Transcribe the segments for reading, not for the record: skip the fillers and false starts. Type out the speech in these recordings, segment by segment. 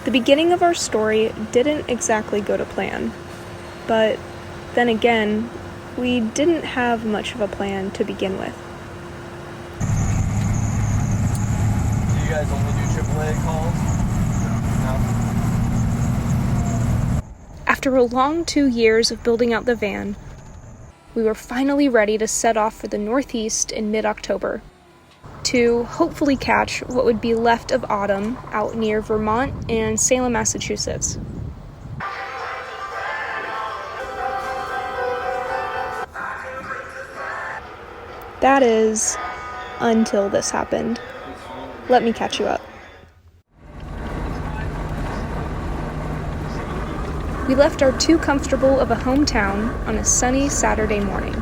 The beginning of our story didn't exactly go to plan, but then again, we didn't have much of a plan to begin with. Do you guys only do AAA calls? No. After a long 2 years of building out the van, we were finally ready to set off for the Northeast in mid-October to hopefully catch what would be left of autumn out near Vermont and Salem, Massachusetts. That is, until this happened. Let me catch you up. We left our too comfortable of a hometown on a sunny Saturday morning.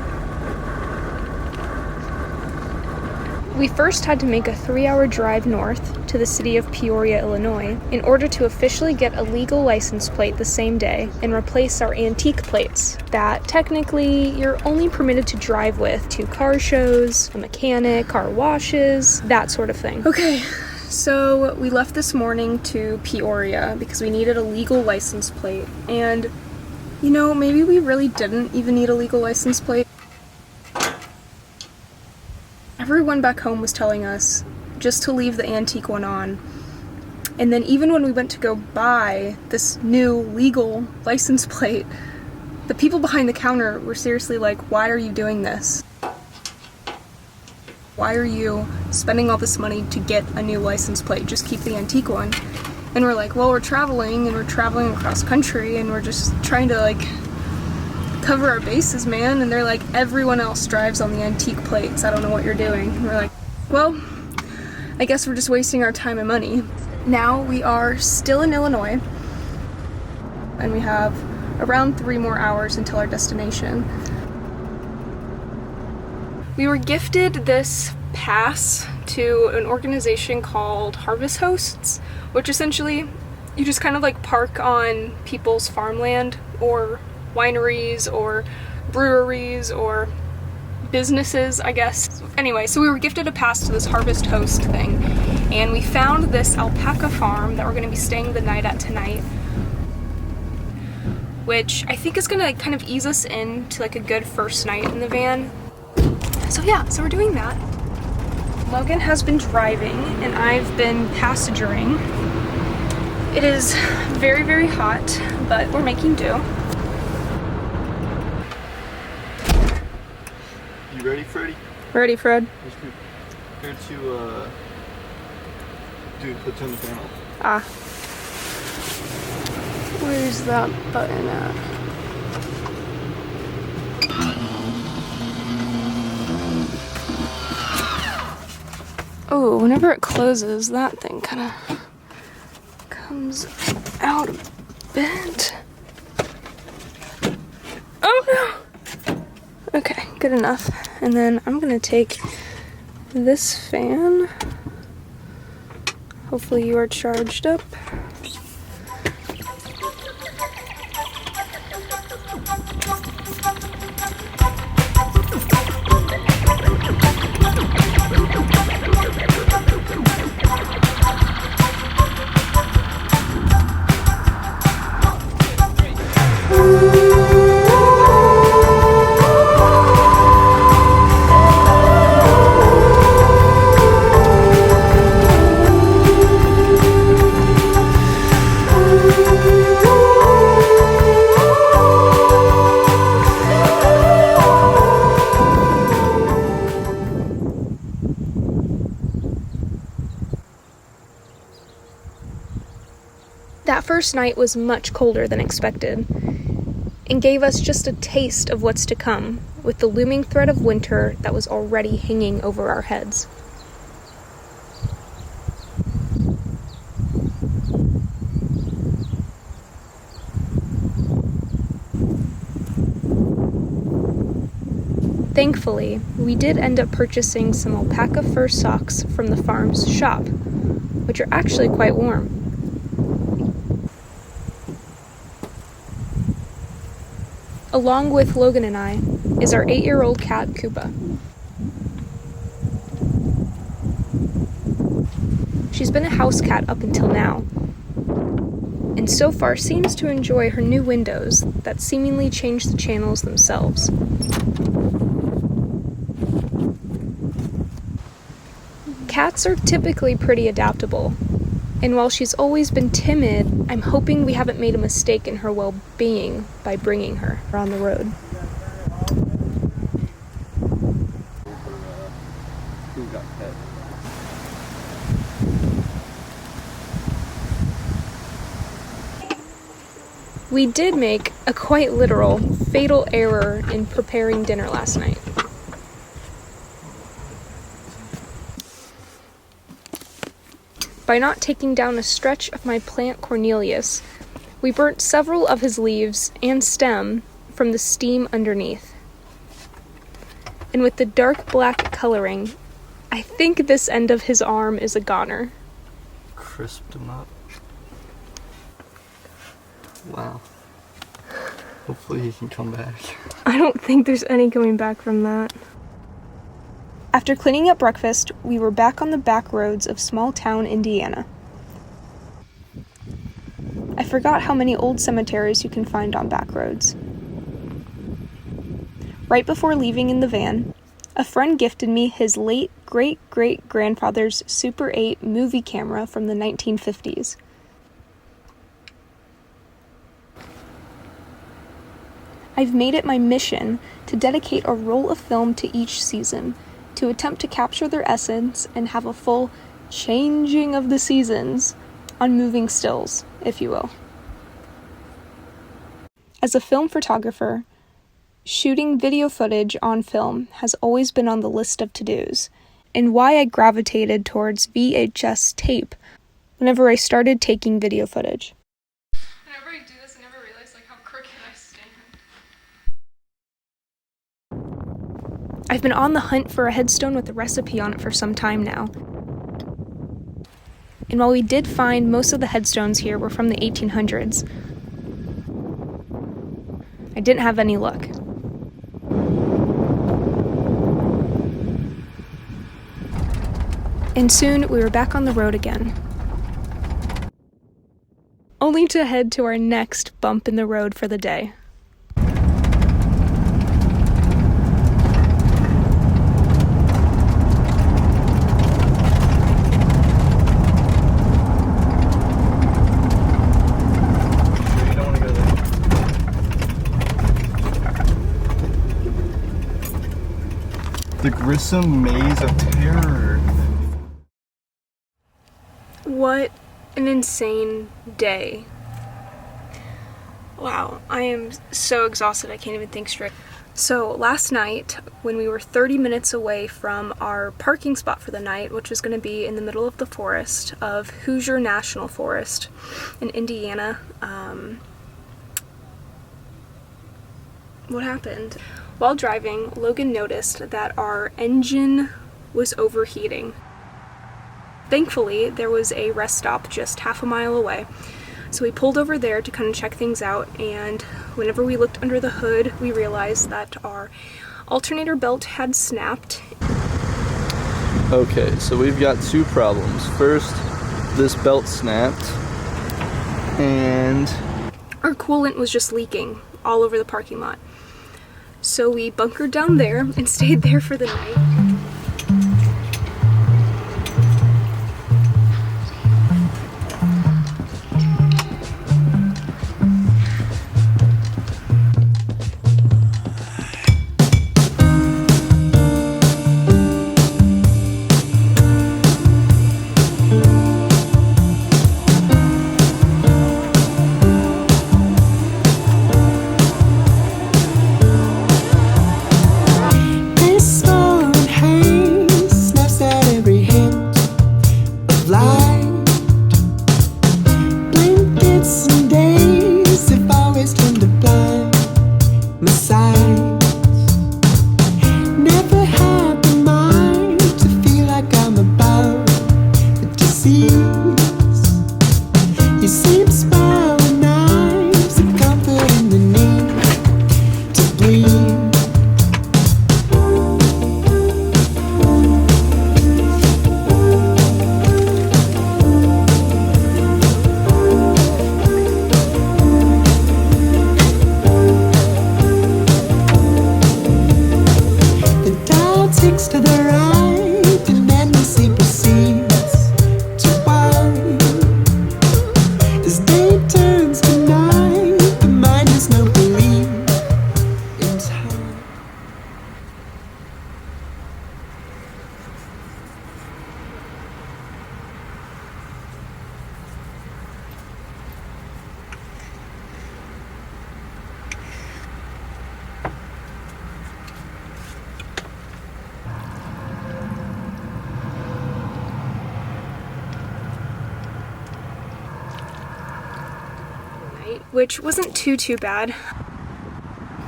We first had to make a 3-hour drive north to the city of Peoria, Illinois, in order to officially get a legal license plate the same day and replace our antique plates that technically you're only permitted to drive with to car shows, a mechanic, car washes, that sort of thing. Okay, so we left this morning to Peoria because we needed a legal license plate, and you know, maybe we really didn't even need a legal license plate. Everyone back home was telling us just to leave the antique one on. And then even when we went to go buy this new legal license plate, the people behind the counter were seriously like, why are you doing this? Why are you spending all this money to get a new license plate? Just keep the antique one. And we're like, well, we're traveling across country and we're just trying to cover our bases, man. And they're like, everyone else drives on the antique plates. I don't know what you're doing. And we're like, well, I guess we're just wasting our time and money. Now we are still in Illinois, and we have around 3 more hours until our destination. We were gifted this pass to an organization called Harvest Hosts, which essentially you just kind of park on people's farmland or wineries or breweries or businesses, I guess. Anyway, so we were gifted a pass to this Harvest Host thing, and we found this alpaca farm that we're going to be staying the night at tonight, which I think is going to kind of ease us into a good first night in the van. So yeah, so we're doing that. Logan has been driving and I've been passengering. It is very, very hot, but we're making do. You ready, Freddy? Ready, Fred? Here to, let's turn the fan off. Ah. Where's that button at? Oh, whenever it closes, that thing kind of comes out a bit. Oh no! Okay, good enough. And then I'm gonna take this fan. Hopefully you are charged up. That first night was much colder than expected, and gave us just a taste of what's to come, with the looming threat of winter that was already hanging over our heads. Thankfully, we did end up purchasing some alpaca fur socks from the farm's shop, which are actually quite warm. Along with Logan and I is our 8-year-old cat, Koopa. She's been a house cat up until now, and so far seems to enjoy her new windows that seemingly change the channels themselves. Cats are typically pretty adaptable, and while she's always been timid, I'm hoping we haven't made a mistake in her well-being by bringing her on the road. Who got pet? We did make a quite literal, fatal error in preparing dinner last night. By not taking down a stretch of my plant Cornelius, we burnt several of his leaves and stem from the steam underneath. And with the dark black coloring, I think this end of his arm is a goner. Crisped him up. Wow. Hopefully he can come back. I don't think there's any coming back from that. After cleaning up breakfast, we were back on the back roads of small town Indiana. I forgot how many old cemeteries you can find on back roads. Right before leaving in the van, a friend gifted me his late great-great-grandfather's Super 8 movie camera from the 1950s. I've made it my mission to dedicate a roll of film to each season, to attempt to capture their essence and have a full changing of the seasons on moving stills, if you will. As a film photographer, shooting video footage on film has always been on the list of to-dos, and why I gravitated towards VHS tape whenever I started taking video footage. Whenever I do this, I never realize how crooked I stand. I've been on the hunt for a headstone with a recipe on it for some time now. And while we did find most of the headstones here were from the 1800s, I didn't have any luck. And soon we were back on the road again, only to head to our next bump in the road for the day. The Grissom Maze of Terror. What an insane day. Wow, I am so exhausted I can't even think straight. So last night, when we were 30 minutes away from our parking spot for the night, which was going to be in the middle of the forest of Hoosier National Forest in Indiana, what happened? While driving, Logan noticed that our engine was overheating. Thankfully, there was a rest stop just half a mile away, so we pulled over there to kind of check things out, and whenever we looked under the hood, we realized that our alternator belt had snapped. Okay, so we've got two problems. First, this belt snapped, and Our coolant was just leaking all over the parking lot. So we bunkered down there and stayed there for the night. This storm right and endlessly proceeds to wind. As day turns to night, the mind has no belief in time. Which wasn't too bad.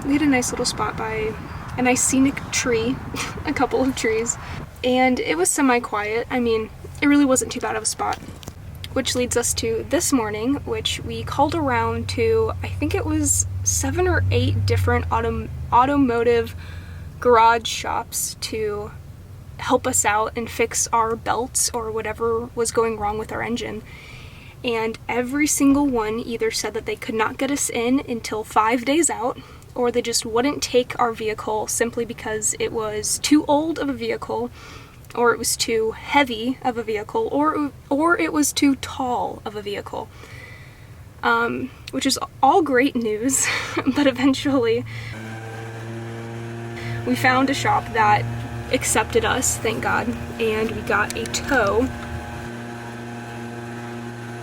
We had a nice little spot by a nice scenic tree, a couple of trees, and it was semi-quiet. I mean, it really wasn't too bad of a spot. Which leads us to this morning, which we called around to, I think it was 7 or 8 different automotive garage shops to help us out and fix our belts or whatever was going wrong with our engine. And every single one either said that they could not get us in until 5 days out, or they just wouldn't take our vehicle simply because it was too old of a vehicle, or it was too heavy of a vehicle, or it was too tall of a vehicle. Which is all great news, but eventually we found a shop that accepted us, thank God, and we got a tow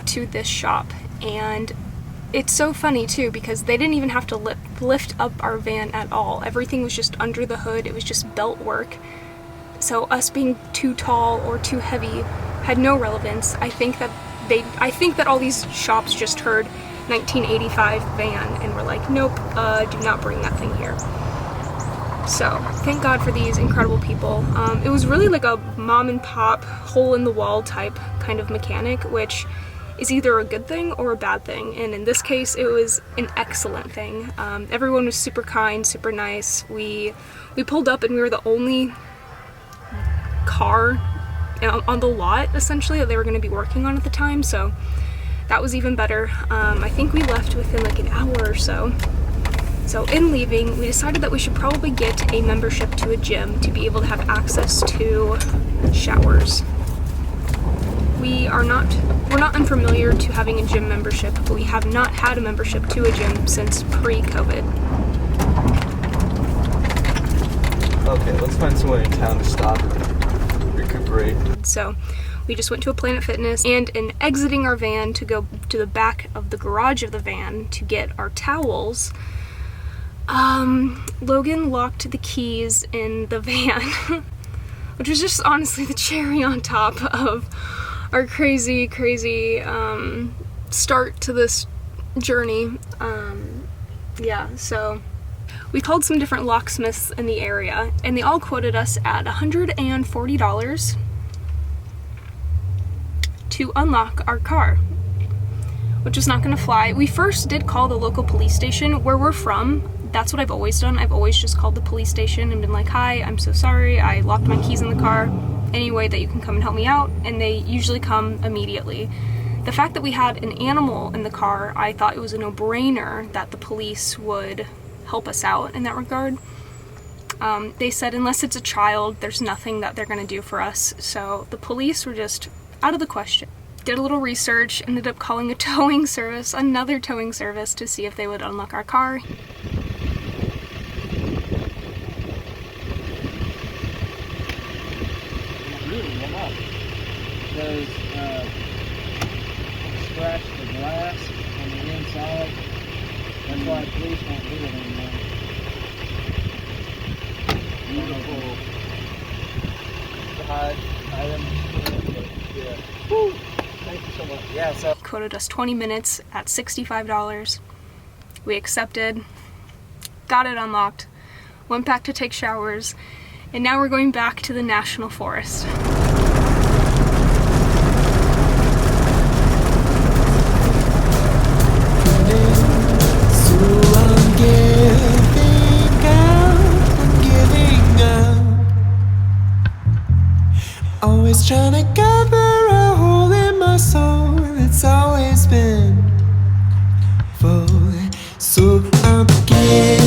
to this shop. And it's so funny too because they didn't even have to lift up our van at all. Everything was just under the hood. It was just belt work. So us being too tall or too heavy had no relevance. I think that all these shops just heard 1985 van and were like, nope, do not bring that thing here. So thank God for these incredible people. It was really like a mom and pop hole in the wall type kind of mechanic, which is either a good thing or a bad thing, and in this case it was an excellent thing. Everyone was super kind, super nice. We pulled up and we were the only car on the lot essentially that they were going to be working on at the time, so that was even better. I think we left within like an hour or so. So in leaving, we decided that we should probably get a membership to a gym to be able to have access to showers. We're not unfamiliar to having a gym membership, but we have not had a membership to a gym since pre-COVID. Okay, let's find somewhere in town to stop and recuperate. So we just went to a Planet Fitness, and in exiting our van to go to the back of the garage of the van to get our towels, Logan locked the keys in the van, which was just honestly the cherry on top of our crazy start to this journey. Yeah, so we called some different locksmiths in the area, and they all quoted us at $140 to unlock our car, which was not going to fly. We first did call the local police station where we're from. That's what I've always done. I've always just called the police station and been like, hi, I'm so sorry, I locked my keys in the car. Any way that you can come and help me out? And they usually come immediately. The fact that we had an animal in the car, I thought it was a no-brainer that the police would help us out in that regard. They said unless it's a child, there's nothing that they're going to do for us. So the police were just out of the question. Did a little research, ended up calling a towing service, another towing service, to see if they would unlock our car. Because scratch the glass on the inside. That's why police won't do it anymore. Beautiful items. Yeah. Woo! Thank you so much. Yeah, so Quoted us 20 minutes at $65. We accepted, got it unlocked, went back to take showers, and now we're going back to the National Forest. Always trying to gather a hole in my soul that's always been full. So I'm getting